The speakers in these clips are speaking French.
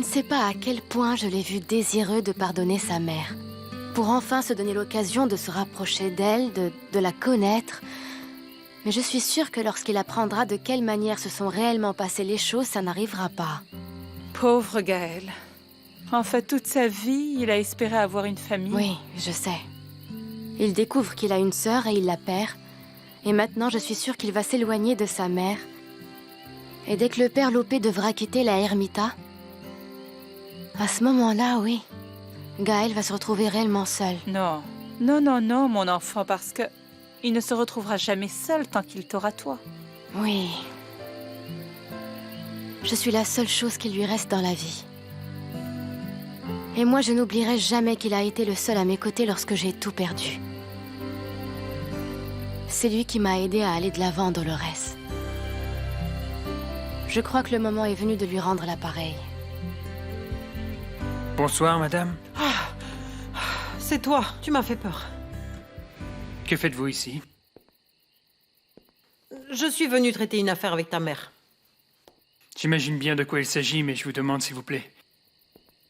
Je ne sais pas à quel point je l'ai vu désireux de pardonner sa mère, pour enfin se donner l'occasion de se rapprocher d'elle, de la connaître. Mais je suis sûre que lorsqu'il apprendra de quelle manière se sont réellement passées les choses, ça n'arrivera pas. Pauvre Gaël. En fait, toute sa vie, il a espéré avoir une famille. Oui, je sais. Il découvre qu'il a une sœur et il la perd. Et maintenant, je suis sûre qu'il va s'éloigner de sa mère. Et dès que le père Lopé devra quitter la ermita, à ce moment-là, oui, Gaël va se retrouver réellement seul. Non. Non, non, non, mon enfant, parce que il ne se retrouvera jamais seul tant qu'il t'aura toi. Oui. Je suis la seule chose qui lui reste dans la vie. Et moi, je n'oublierai jamais qu'il a été le seul à mes côtés lorsque j'ai tout perdu. C'est lui qui m'a aidé à aller de l'avant, Dolores. Je crois que le moment est venu de lui rendre l'appareil. Bonsoir, madame. C'est toi, tu m'as fait peur. Que faites-vous ici? Je suis venue traiter une affaire avec ta mère. J'imagine bien de quoi il s'agit, mais je vous demande, s'il vous plaît,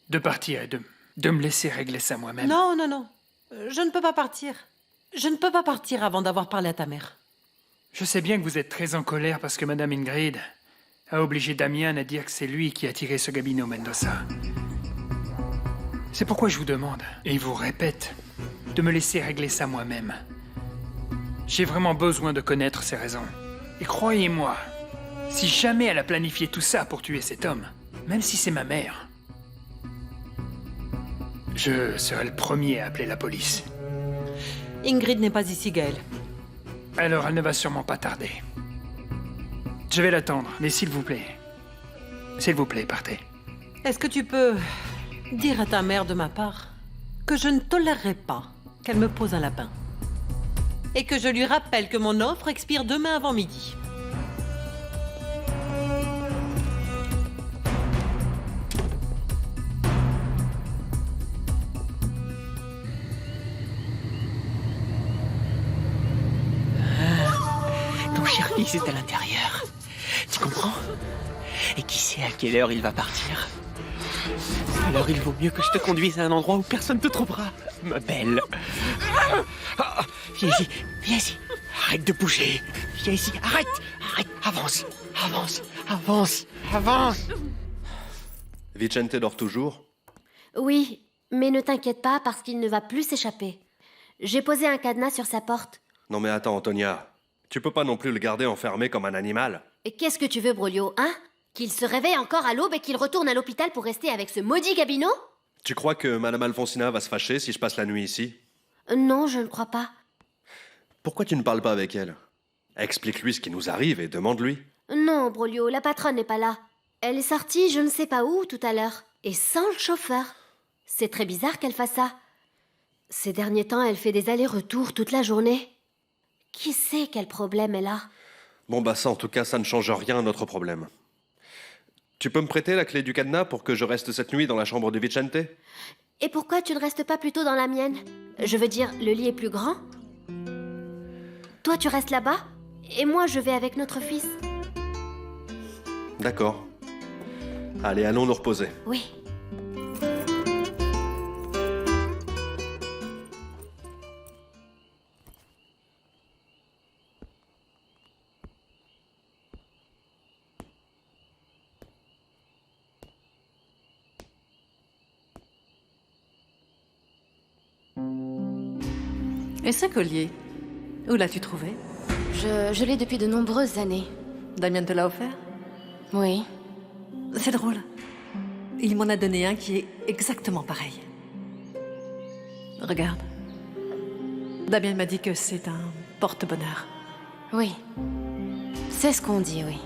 de partir et de me laisser régler ça moi-même. Non, non, non. Je ne peux pas partir. Je ne peux pas partir avant d'avoir parlé à ta mère. Je sais bien que vous êtes très en colère parce que madame Ingrid a obligé Damien à dire que c'est lui qui a tiré ce Gabino Mendoza. C'est pourquoi je vous demande, et vous répète, de me laisser régler ça moi-même. J'ai vraiment besoin de connaître ses raisons. Et croyez-moi, si jamais elle a planifié tout ça pour tuer cet homme, même si c'est ma mère, je serai le premier à appeler la police. Ingrid n'est pas ici, Gaël. Alors elle ne va sûrement pas tarder. Je vais l'attendre, mais s'il vous plaît, partez. Est-ce que tu peux dire à ta mère de ma part que je ne tolérerai pas qu'elle me pose un lapin et que je lui rappelle que mon offre expire demain avant midi. Ton cher fils est à l'intérieur. Tu comprends? Et qui sait à quelle heure il va partir? Alors il vaut mieux que je te conduise à un endroit où personne ne te trouvera, ma belle. Viens ici, viens ici. Arrête de bouger. Viens ici, arrête, arrête. Avance, avance, avance, avance. Vicente dort toujours? Oui, mais ne t'inquiète pas parce qu'il ne va plus s'échapper. J'ai posé un cadenas sur sa porte. Non mais attends, Antonia. Tu peux pas non plus le garder enfermé comme un animal. Et qu'est-ce que tu veux, Brolio, hein? Qu'il se réveille encore à l'aube et qu'il retourne à l'hôpital pour rester avec ce maudit Gabino? Tu crois que Madame Alfonsina va se fâcher si je passe la nuit ici? Non, je ne crois pas. Pourquoi tu ne parles pas avec elle? Explique-lui ce qui nous arrive et demande-lui. Non, Brolio, la patronne n'est pas là. Elle est sortie je ne sais pas où tout à l'heure. Et sans le chauffeur. C'est très bizarre qu'elle fasse ça. Ces derniers temps, elle fait des allers-retours toute la journée. Qui sait quel problème elle a? Bon bah ça en tout cas, ça ne change rien à notre problème. Tu peux me prêter la clé du cadenas pour que je reste cette nuit dans la chambre de Vicente? Et pourquoi tu ne restes pas plutôt dans la mienne? Je veux dire, le lit est plus grand. Toi, tu restes là-bas, et moi, je vais avec notre fils. D'accord. Allez, allons nous reposer. Oui. Et ce collier, où l'as-tu trouvé? Je l'ai depuis de nombreuses années. Damien te l'a offert? Oui. C'est drôle. Il m'en a donné un qui est exactement pareil. Regarde. Damien m'a dit que c'est un porte-bonheur. Oui. C'est ce qu'on dit, oui.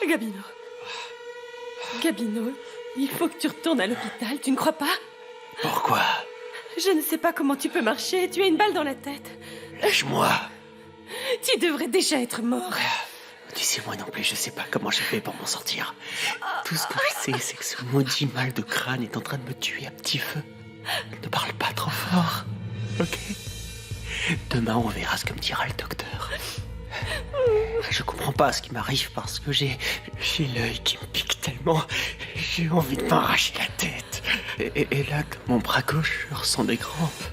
Gabino. Gabino, il faut que tu retournes à l'hôpital, tu ne crois pas? Pourquoi? Je ne sais pas comment tu peux marcher, tu as une balle dans la tête. Lâche-moi. Tu devrais déjà être mort. Tu sais, moi non plus, je sais pas comment j'ai fait pour m'en sortir. Tout ce que je sais, c'est que ce maudit mal de crâne est en train de me tuer à petit feu. Ne parle pas trop fort, ok? Demain, on verra ce que me dira le docteur. Je comprends pas ce qui m'arrive parce que j'ai l'œil qui me pique tellement. J'ai envie de m'arracher la tête. Et là, dans mon bras gauche, je ressens des crampes.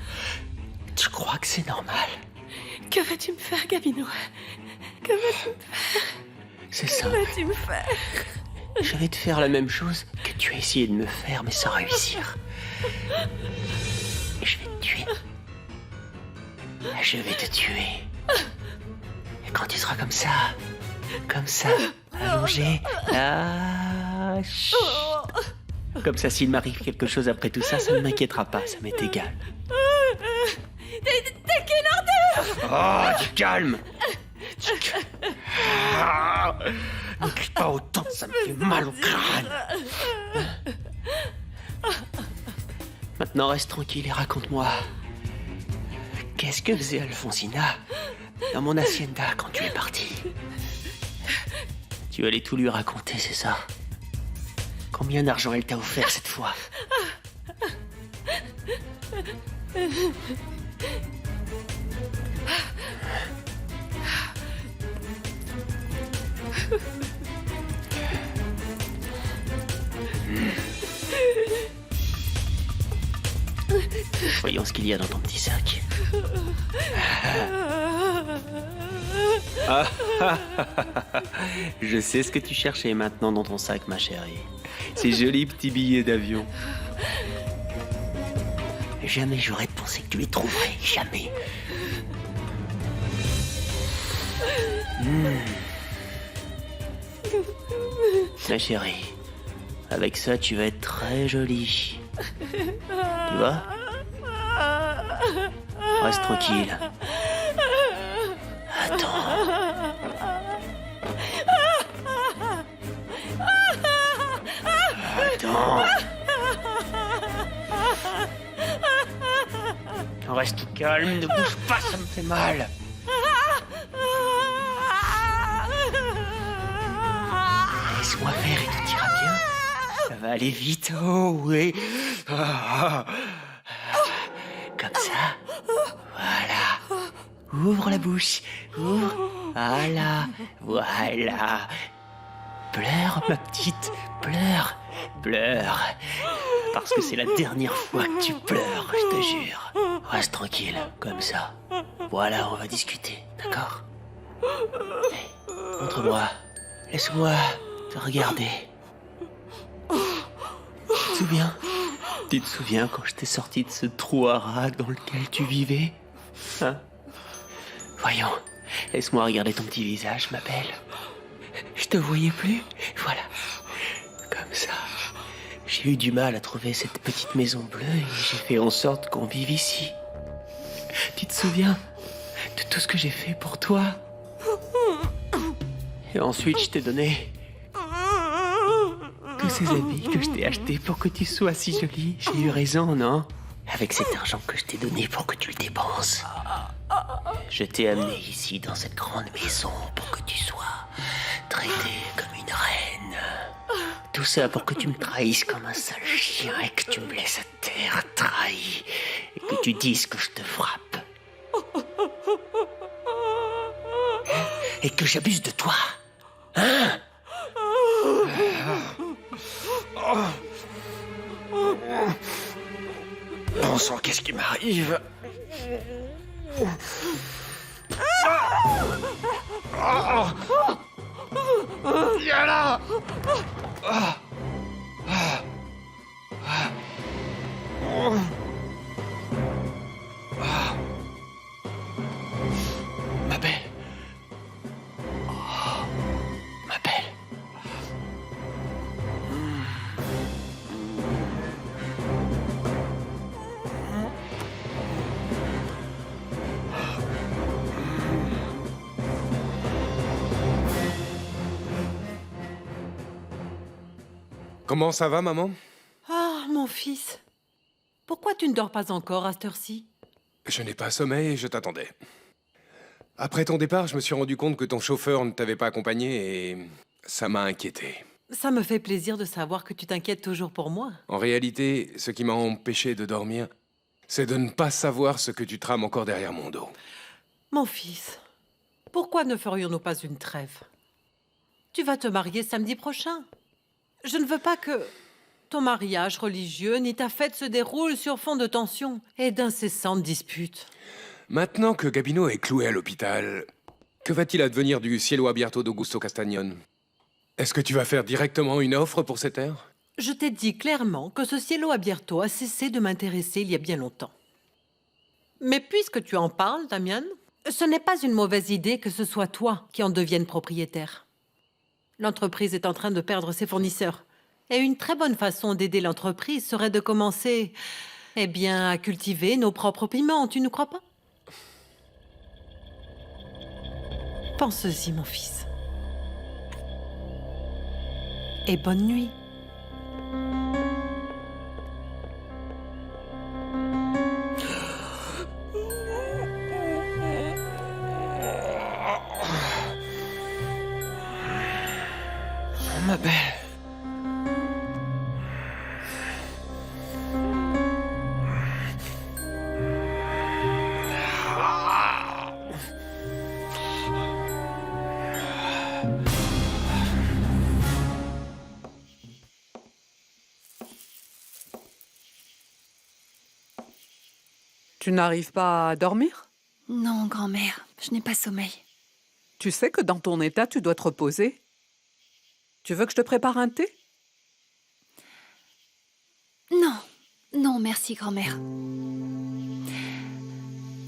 Tu crois que c'est normal? Que vas-tu me faire, Gavino? Que vas-tu me faire? C'est ça. Que vas-tu me faire? Je vais te faire la même chose que tu as essayé de me faire, mais sans réussir. Et je vais te tuer. Je vais te tuer. Et quand tu seras comme ça, allongé, là, chut. Comme ça, s'il m'arrive quelque chose après tout ça, ça ne m'inquiétera pas, ça m'est égal. T'es qu'une ordure! Oh, du calme! Ne crie pas autant, ça me fait mal au crâne. Maintenant, reste tranquille et raconte-moi. Qu'est-ce que faisait Alfonsina dans mon hacienda quand tu es parti? Tu allais tout lui raconter, c'est ça? Combien d'argent elle t'a offert cette fois? Voyons ce qu'il y a dans ton petit sac. Je sais ce que tu cherchais maintenant dans ton sac, ma chérie. Ces jolis petits billets d'avion. Jamais j'aurais pensé que tu les trouverais. Jamais. Ma chérie, avec ça, tu vas être très jolie. Tu vois? Reste tranquille. Attends. Attends. Reste calme, ne bouge pas, ça me fait mal. Laisse-moi faire et tout ira bien. Ça va aller vite, oh oui. Comme ça. Voilà. Ouvre la bouche. Ouvre. Voilà. Voilà. Pleure, ma petite. Pleure. Pleure. Parce que c'est la dernière fois que tu pleures, je te jure. Reste tranquille, comme ça. Voilà, on va discuter, d'accord? Hey, montre-moi. Laisse-moi te regarder. Tu te souviens quand je t'ai sorti de ce trou à rats dans lequel tu vivais? Hein? Voyons, laisse-moi regarder ton petit visage, ma belle. Je te voyais plus? Voilà. Comme ça. J'ai eu du mal à trouver cette petite maison bleue et j'ai fait en sorte qu'on vive ici. Tu te souviens de tout ce que j'ai fait pour toi? Et ensuite, je t'ai donné tous ces habits que je t'ai achetés pour que tu sois si jolie. J'ai eu raison, non? Avec cet argent que je t'ai donné pour que tu le dépenses. Je t'ai amené ici dans cette grande maison pour que tu sois traitée comme une reine. Tout ça pour que tu me trahisses comme un sale chien et que tu me laisses à terre trahi et que tu dises que je te frappe. Et que j'abuse de toi. Hein? Bon sang, qu'est-ce qui m'arrive? Viens là! Ma belle. Ma belle. Comment ça va, maman? Ah, mon fils. Pourquoi Pourquoi tu ne dors pas encore à cette heure-ci? Je n'ai pas sommeil et je t'attendais. Après ton départ, je me suis rendu compte que ton chauffeur ne t'avait pas accompagné et ça m'a inquiété. Ça me fait plaisir de savoir que tu t'inquiètes toujours pour moi. En réalité, ce qui m'a empêché de dormir, c'est de ne pas savoir ce que tu trames encore derrière mon dos. Mon fils, pourquoi ne ferions-nous pas une trêve? Tu vas te marier samedi prochain. Je ne veux pas que ton mariage religieux ni ta fête se déroulent sur fond de tension et d'incessantes disputes. Maintenant que Gabino est cloué à l'hôpital, que va-t-il advenir du Cielo Abierto d'Augusto Castagnone? Est-ce que tu vas faire directement une offre pour cette terre? Je t'ai dit clairement que ce Cielo Abierto a cessé de m'intéresser il y a bien longtemps. Mais puisque tu en parles, Damian, ce n'est pas une mauvaise idée que ce soit toi qui en devienne propriétaire. L'entreprise est en train de perdre ses fournisseurs. Et une très bonne façon d'aider l'entreprise serait de commencer, eh bien, à cultiver nos propres piments, tu ne crois pas? Pense-y, mon fils. Et bonne nuit. Oh, ma belle. Tu n'arrives pas à dormir? Non, grand-mère, je n'ai pas sommeil. Tu sais que dans ton état, tu dois te reposer. Tu veux que je te prépare un thé? Non, non, merci, grand-mère.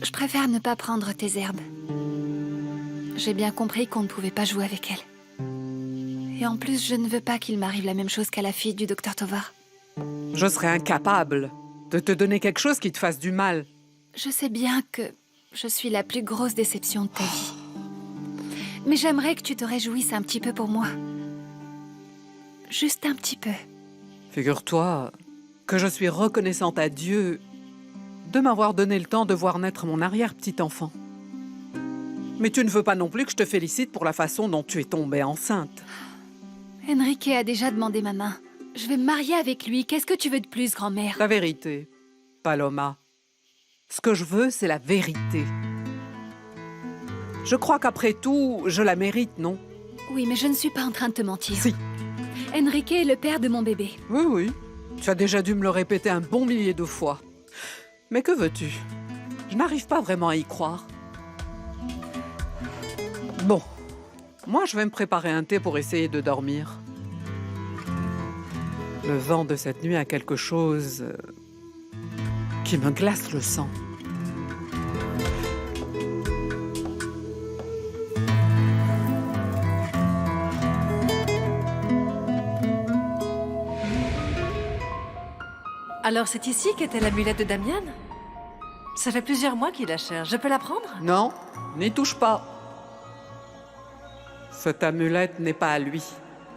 Je préfère ne pas prendre tes herbes. J'ai bien compris qu'on ne pouvait pas jouer avec elles. Et en plus, je ne veux pas qu'il m'arrive la même chose qu'à la fille du docteur Tovar. Je serais incapable de te donner quelque chose qui te fasse du mal. Je sais bien que je suis la plus grosse déception de ta vie. Mais j'aimerais que tu te réjouisses un petit peu pour moi. Juste un petit peu. Figure-toi que je suis reconnaissante à Dieu de m'avoir donné le temps de voir naître mon arrière-petit-enfant. Mais tu ne veux pas non plus que je te félicite pour la façon dont tu es tombée enceinte. Enrique a déjà demandé ma main. Je vais me marier avec lui. Qu'est-ce que tu veux de plus, grand-mère? La vérité, Paloma. Ce que je veux, c'est la vérité. Je crois qu'après tout, je la mérite, non? Oui, mais je ne suis pas en train de te mentir. Si. Enrique est le père de mon bébé. Oui, oui. Tu as déjà dû me le répéter un bon millier de fois. Mais que veux-tu? Je n'arrive pas vraiment à y croire. Bon. Moi, je vais me préparer un thé pour essayer de dormir. Le vent de cette nuit a quelque chose qui me glace le sang. Alors c'est ici qu'était l'amulette de Damian? Ça fait plusieurs mois qu'il la cherche. Je peux la prendre? Non, n'y touche pas. Cette amulette n'est pas à lui.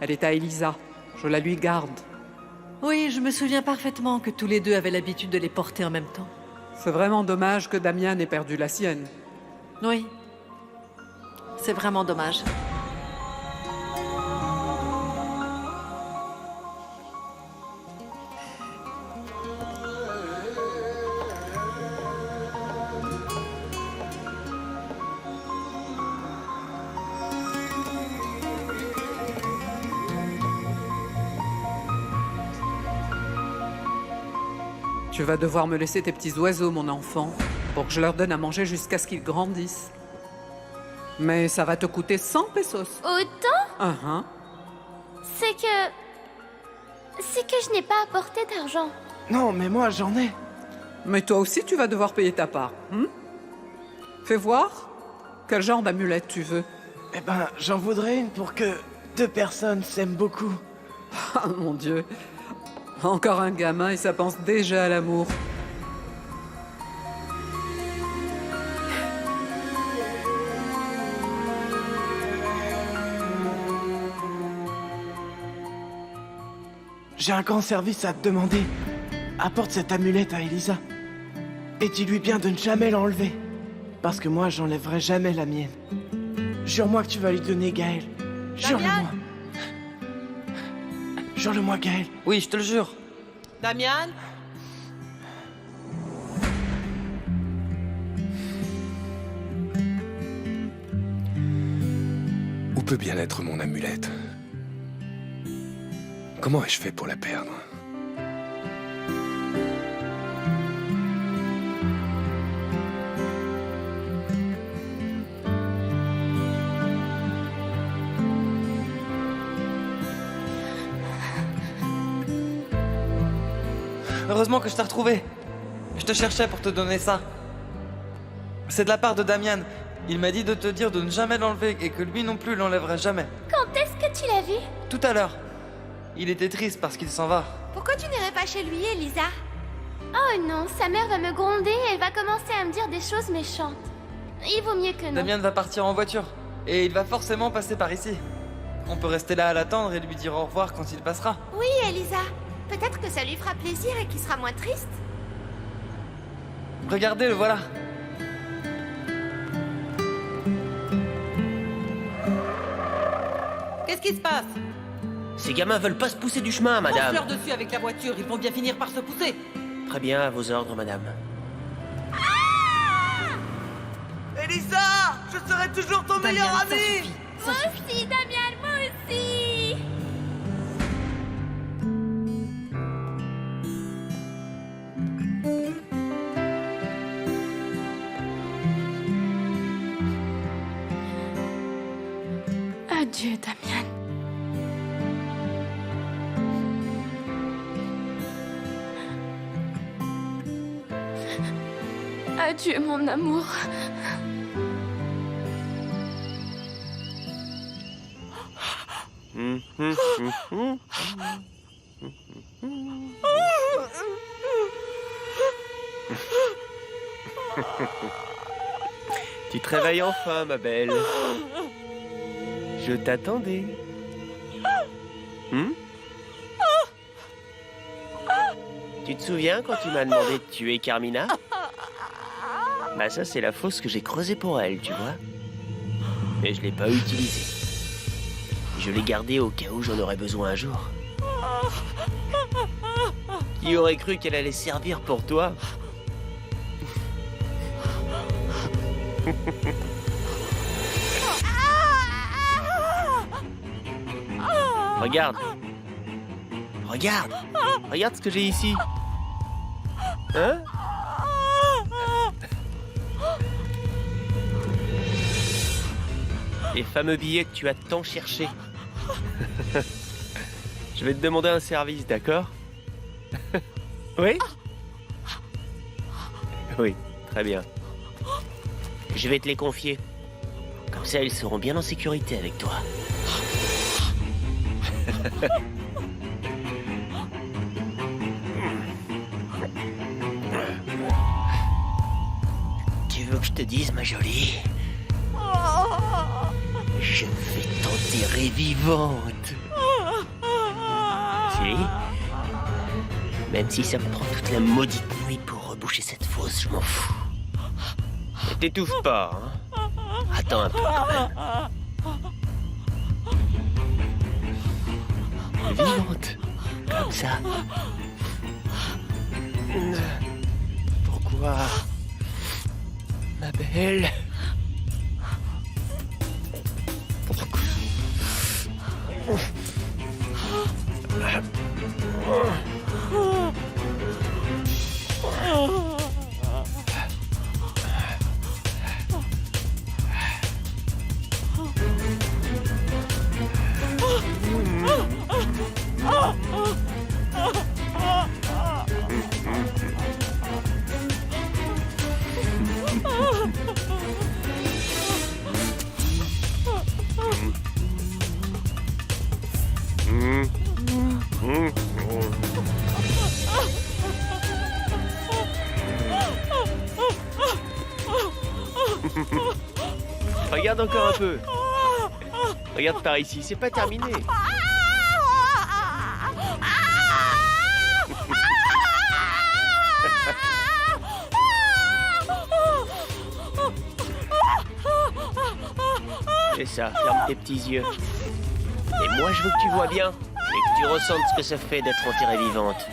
Elle est à Elisa. Je la lui garde. Oui, je me souviens parfaitement que tous les deux avaient l'habitude de les porter en même temps. C'est vraiment dommage que Damian ait perdu la sienne. Oui. C'est vraiment dommage. Tu vas devoir me laisser tes petits oiseaux, mon enfant, pour que je leur donne à manger jusqu'à ce qu'ils grandissent. Mais ça va te coûter 100 pesos. Autant? C'est que je n'ai pas apporté d'argent. Non, mais moi, j'en ai. Mais toi aussi, tu vas devoir payer ta part. Fais voir. Quel genre d'amulette tu veux? Eh ben, j'en voudrais une pour que 2 personnes s'aiment beaucoup. Ah, mon Dieu. Encore un gamin et ça pense déjà à l'amour. J'ai un grand service à te demander. apporte cette amulette à Elisa. Et dis-lui bien de ne jamais l'enlever. Parce que moi, j'enlèverai jamais la mienne. Jure-moi que tu vas lui donner Gaël. Jure-le-moi. Jure-le-moi, Gaël. Oui, je te le jure. Damian? Où peut bien être mon amulette? Comment ai-je fait pour la perdre? Heureusement que je t'ai retrouvé. Je te cherchais pour te donner ça. C'est de la part de Damian. Il m'a dit de te dire de ne jamais l'enlever et que lui non plus l'enlèverait jamais. Quand est-ce que tu l'as vu? Tout à l'heure. Il était triste parce qu'il s'en va. Pourquoi tu n'irais pas chez lui, Elisa? Oh non, sa mère va me gronder et elle va commencer à me dire des choses méchantes. Il vaut mieux que non. Damian va partir en voiture. Et il va forcément passer par ici. On peut rester là à l'attendre et lui dire au revoir quand il passera. Oui, Elisa. Peut-être que ça lui fera plaisir et qu'il sera moins triste. Regardez, le voilà. Qu'est-ce qui se passe? Ces gamins veulent pas se pousser du chemin, madame. Fonce-leur dessus avec la voiture, ils vont bien finir par se pousser. Très bien, à vos ordres, madame. Elisa, je serai toujours ton meilleur ami. Moi aussi, Damian, moi aussi. Adieu, Damian. Adieu, mon amour. Tu te réveilles enfin, ma belle. Je t'attendais. Tu te souviens quand tu m'as demandé de tuer Carmina? Bah ça, c'est la fosse que j'ai creusée pour elle, tu vois. Mais je l'ai pas utilisée. Je l'ai gardée au cas où j'en aurais besoin un jour. Qui aurait cru qu'elle allait servir pour toi? Regarde. Regarde. Regarde ce que j'ai ici. Hein? Les fameux billets que tu as tant cherchés. Je vais te demander un service, d'accord? Oui? Oui, très bien. Je vais te les confier. Comme ça, ils seront bien en sécurité avec toi. Tu veux que je te dise, ma jolie? Je vais t'enterrer vivante. Si? Même si ça me prend toute la maudite nuit pour reboucher cette fosse, je m'en fous. Ne t'étouffe pas, hein? Attends un peu quand même. Vivante, comme ça. Pourquoi, ma belle? Regarde encore un peu. Regarde par ici, c'est pas terminé. C'est ça, ferme tes petits yeux. Et moi, je veux que tu vois bien et que tu ressentes ce que ça fait d'être enterrée vivante.